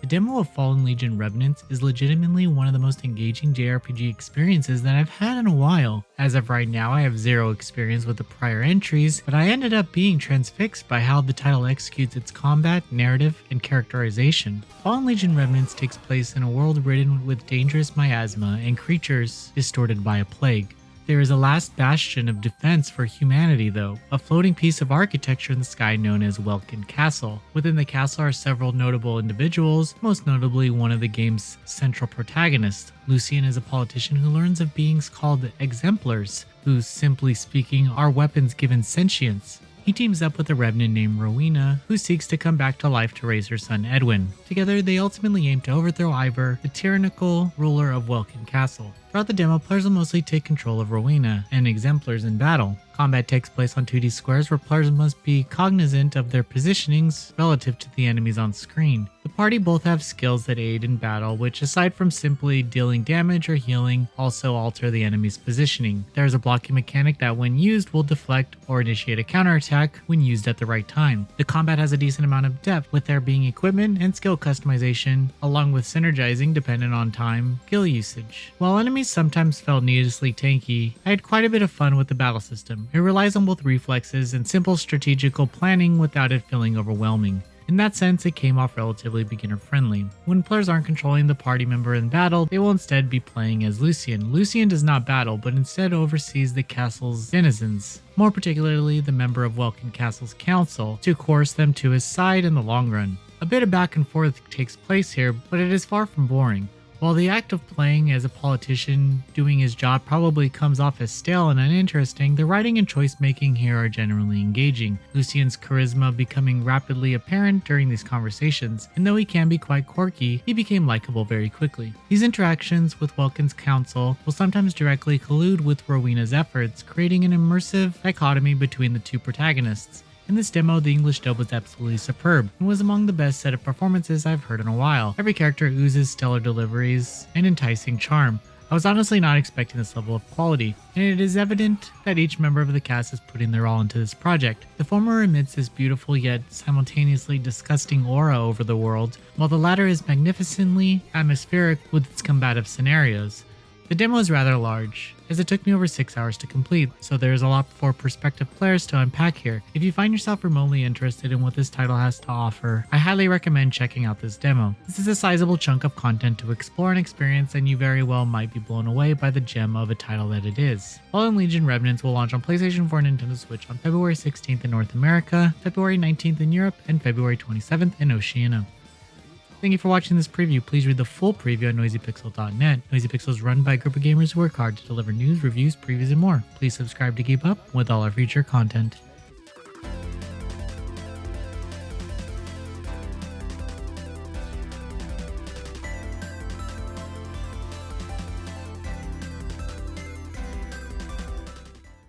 The demo of Fallen Legion Revenants is legitimately one of the most engaging JRPG experiences that I've had in a while. As of right now, I have zero experience with the prior entries, but I ended up being transfixed by how the title executes its combat, narrative, and characterization. Fallen Legion Revenants takes place in a world ridden with dangerous miasma and creatures distorted by a plague. There is a last bastion of defense for humanity though, a floating piece of architecture in the sky known as Welkin Castle. Within the castle are several notable individuals, most notably one of the game's central protagonists. Lucian is a politician who learns of beings called exemplars, who, simply speaking, are weapons given sentience. He teams up with a revenant named Rowena, who seeks to come back to life to raise her son Edwin. Together, they ultimately aim to overthrow Ivor, the tyrannical ruler of Welkin Castle. Throughout the demo, players will mostly take control of Rowena and exemplars in battle. Combat takes place on 2D squares where players must be cognizant of their positionings relative to the enemies on screen. The party both have skills that aid in battle, which aside from simply dealing damage or healing, also alter the enemy's positioning. There is a blocking mechanic that when used will deflect or initiate a counterattack when used at the right time. The combat has a decent amount of depth, with there being equipment and skill customization, along with synergizing dependent on time, skill usage. While enemies sometimes felt needlessly tanky, I had quite a bit of fun with the battle system. It relies on both reflexes and simple strategical planning without it feeling overwhelming. In that sense, it came off relatively beginner-friendly. When players aren't controlling the party member in battle, they will instead be playing as Lucian. Lucian does not battle, but instead oversees the castle's denizens, more particularly the member of Welkin Castle's council, to coerce them to his side in the long run. A bit of back and forth takes place here, but it is far from boring. While the act of playing as a politician doing his job probably comes off as stale and uninteresting, the writing and choice making here are generally engaging, Lucian's charisma becoming rapidly apparent during these conversations, and though he can be quite quirky, he became likable very quickly. These interactions with Welkin's council will sometimes directly collude with Rowena's efforts, creating an immersive dichotomy between the two protagonists. In this demo, the English dub was absolutely superb and was among the best set of performances I've heard in a while. Every character oozes stellar deliveries and enticing charm. I was honestly not expecting this level of quality, and it is evident that each member of the cast is putting their all into this project. The former emits this beautiful yet simultaneously disgusting aura over the world, while the latter is magnificently atmospheric with its combative scenarios. The demo is rather large, as it took me over 6 hours to complete, so there is a lot for prospective players to unpack here. If you find yourself remotely interested in what this title has to offer, I highly recommend checking out this demo. This is a sizable chunk of content to explore and experience, and you very well might be blown away by the gem of a title that it is. Fallen Legion Revenants will launch on PlayStation 4 and Nintendo Switch on February 16th in North America, February 19th in Europe, and February 27th in Oceania. Thank you for watching this preview. Please read the full preview at noisypixel.net. NoisyPixel is run by a group of gamers who work hard to deliver news, reviews, previews, and more. Please subscribe to keep up with all our future content.